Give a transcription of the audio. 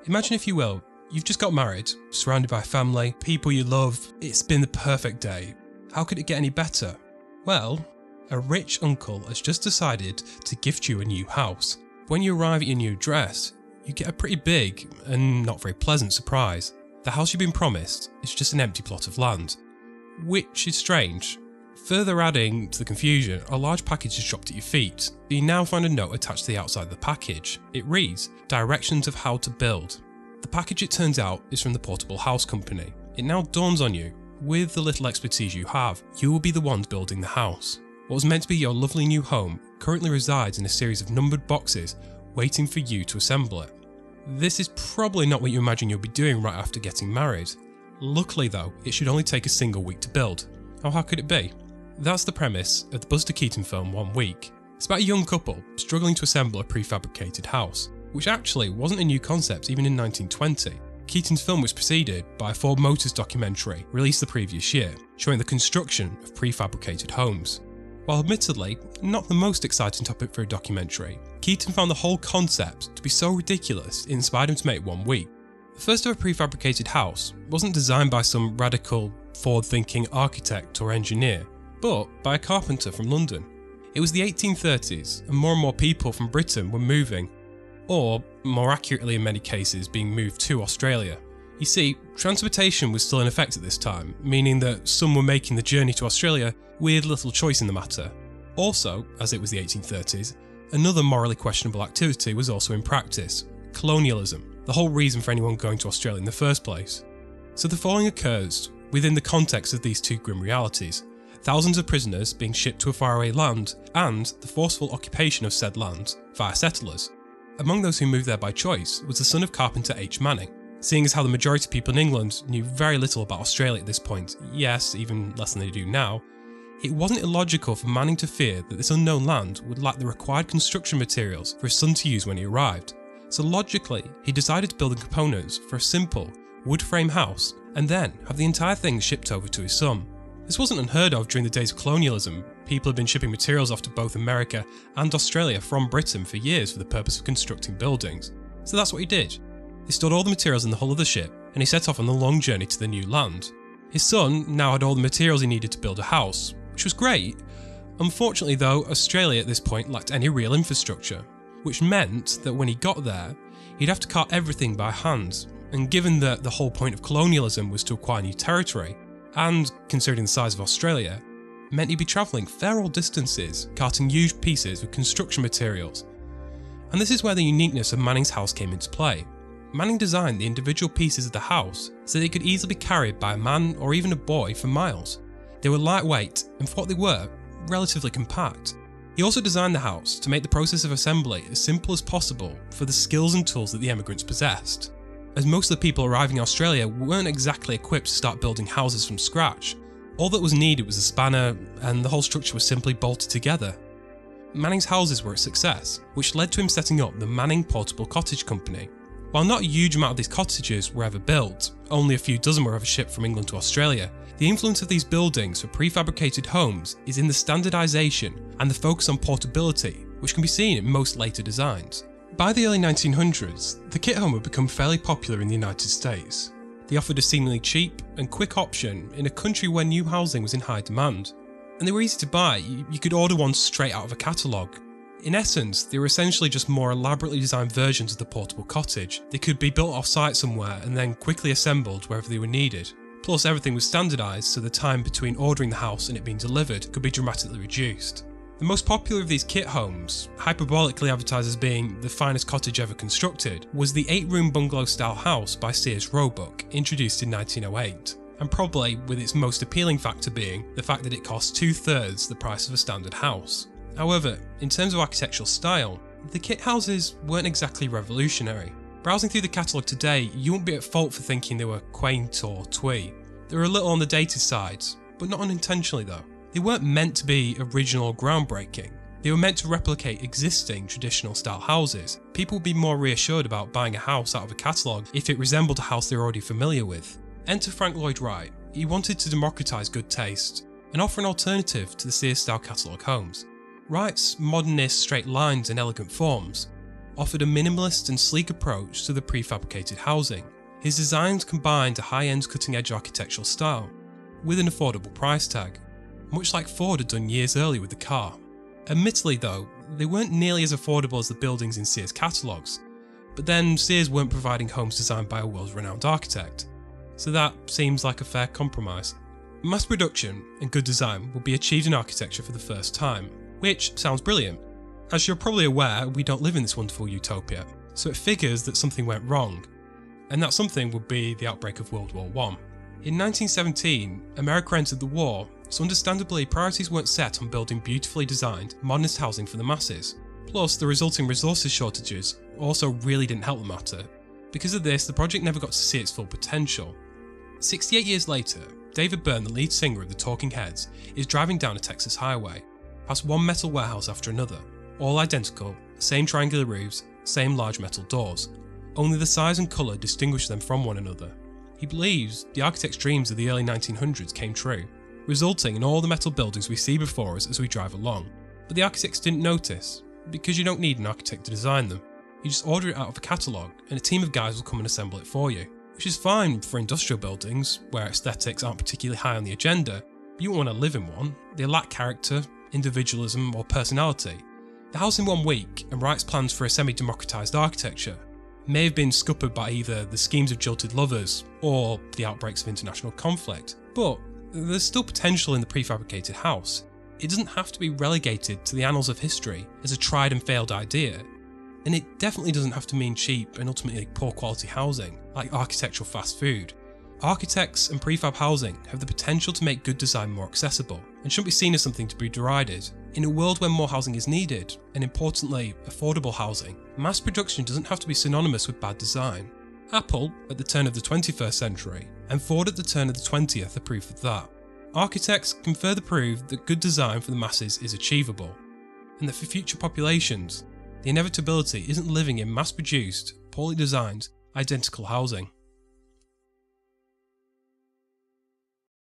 Imagine, if you will, you've just got married, surrounded by family, people you love. It's been the perfect day. How could it get any better? Well, a rich uncle has just decided to gift you a new house. When you arrive at your new address, you get a pretty big and not very pleasant surprise. The house you've been promised is just an empty plot of land, which is strange. Further adding to the confusion, a large package is dropped at your feet. You now find a note attached to the outside of the package. It reads, "Directions of how to build." The package, it turns out, is from the Portable House Company. It now dawns on you, with the little expertise you have, you will be the ones building the house. What was meant to be your lovely new home currently resides in a series of numbered boxes waiting for you to assemble it. This is probably not what you imagine you'll be doing right after getting married. Luckily though, it should only take a single week to build. Oh, how could it be? That's the premise of the Buster Keaton film 1 Week. It's about a young couple struggling to assemble a prefabricated house, which actually wasn't a new concept even in 1920. Keaton's film was preceded by a Ford Motors documentary released the previous year, showing the construction of prefabricated homes. While admittedly not the most exciting topic for a documentary, Keaton found the whole concept to be so ridiculous it inspired him to make 1 Week. The first ever prefabricated house wasn't designed by some radical, forward-thinking architect or engineer, but by a carpenter from London. It was the 1830s, and more people from Britain were moving, or more accurately in many cases being moved to Australia. You see, transportation was still in effect at this time, meaning that some were making the journey to Australia with little choice in the matter. Also, as it was the 1830s, another morally questionable activity was also in practice: colonialism, the whole reason for anyone going to Australia in the first place. So the following occurs within the context of these two grim realities: thousands of prisoners being shipped to a faraway land, and the forceful occupation of said land via settlers. Among those who moved there by choice was the son of carpenter H. Manning. Seeing as how the majority of people in England knew very little about Australia at this point, yes, even less than they do now, it wasn't illogical for Manning to fear that this unknown land would lack the required construction materials for his son to use when he arrived. So logically, he decided to build the components for a simple, wood frame house, and then have the entire thing shipped over to his son. This wasn't unheard of during the days of colonialism. People had been shipping materials off to both America and Australia from Britain for years for the purpose of constructing buildings. So that's what he did. He stored all the materials in the hull of the ship, and he set off on the long journey to the new land. His son now had all the materials he needed to build a house, which was great. Unfortunately though, Australia at this point lacked any real infrastructure, which meant that when he got there, he'd have to cart everything by hand, and given that the whole point of colonialism was to acquire new territory, and considering the size of Australia, meant he'd be travelling fair old distances, carting huge pieces of construction materials. And this is where the uniqueness of Manning's house came into play. Manning designed the individual pieces of the house so they could easily be carried by a man or even a boy for miles. They were lightweight, and for what they were, relatively compact. He also designed the house to make the process of assembly as simple as possible for the skills and tools that the emigrants possessed, as most of the people arriving in Australia weren't exactly equipped to start building houses from scratch. All that was needed was a spanner, and the whole structure was simply bolted together. Manning's houses were a success, which led to him setting up the Manning Portable Cottage company. While not a huge amount of these cottages were ever built, only a few dozen were ever shipped from England to Australia, the influence of these buildings for prefabricated homes is in the standardisation and the focus on portability, which can be seen in most later designs. By the early 1900s, the kit home had become fairly popular in the United States. They offered a seemingly cheap and quick option in a country where new housing was in high demand. And they were easy to buy. You could order one straight out of a catalogue. In essence, they were essentially just more elaborately designed versions of the portable cottage. They could be built off-site somewhere and then quickly assembled wherever they were needed. Plus, everything was standardised, so the time between ordering the house and it being delivered could be dramatically reduced. The most popular of these kit homes, hyperbolically advertised as being the finest cottage ever constructed, was the 8-room bungalow-style house by Sears Roebuck, introduced in 1908, and probably with its most appealing factor being the fact that it costs 2/3 the price of a standard house. However, in terms of architectural style, the kit houses weren't exactly revolutionary. Browsing through the catalogue today, you won't be at fault for thinking they were quaint or twee. They were a little on the dated side, but not unintentionally though. They weren't meant to be original or groundbreaking. They were meant to replicate existing traditional style houses. People would be more reassured about buying a house out of a catalogue if it resembled a house they're already familiar with. Enter Frank Lloyd Wright. He wanted to democratise good taste and offer an alternative to the Sears style catalogue homes. Wright's modernist straight lines and elegant forms offered a minimalist and sleek approach to the prefabricated housing. His designs combined a high-end cutting-edge architectural style with an affordable price tag, much like Ford had done years earlier with the car. Admittedly though, they weren't nearly as affordable as the buildings in Sears catalogues, but then Sears weren't providing homes designed by a world-renowned architect, so that seems like a fair compromise. Mass production and good design will be achieved in architecture for the first time, which sounds brilliant. As you're probably aware, we don't live in this wonderful utopia, so it figures that something went wrong, and that something would be the outbreak of World War I. In 1917, America entered the war, so understandably priorities weren't set on building beautifully designed, modernist housing for the masses. Plus, the resulting resources shortages also really didn't help the matter. Because of this, the project never got to see its full potential. 68 years later, David Byrne, the lead singer of the Talking Heads, is driving down a Texas highway, past one metal warehouse after another, all identical, same triangular roofs, same large metal doors. Only the size and colour distinguish them from one another. He believes the architect's dreams of the early 1900s came true, resulting in all the metal buildings we see before us as we drive along. But the architects didn't notice, because you don't need an architect to design them. You just order it out of a catalogue and a team of guys will come and assemble it for you. Which is fine for industrial buildings, where aesthetics aren't particularly high on the agenda, but you won't want to live in one. They lack character, individualism or personality. The house in 1 week and Wright's plans for a semi-democratised architecture may have been scuppered by either the schemes of jilted lovers or the outbreaks of international conflict, but there's still potential in the prefabricated house. It doesn't have to be relegated to the annals of history as a tried and failed idea, and it definitely doesn't have to mean cheap and ultimately poor quality housing, like architectural fast food. Architects and prefab housing have the potential to make good design more accessible, and shouldn't be seen as something to be derided. In a world where more housing is needed, and importantly, affordable housing, mass production doesn't have to be synonymous with bad design. Apple, at the turn of the 21st century, and Ford at the turn of the 20th are proof of that. Architects can further prove that good design for the masses is achievable, and that for future populations, the inevitability isn't living in mass-produced, poorly designed, identical housing.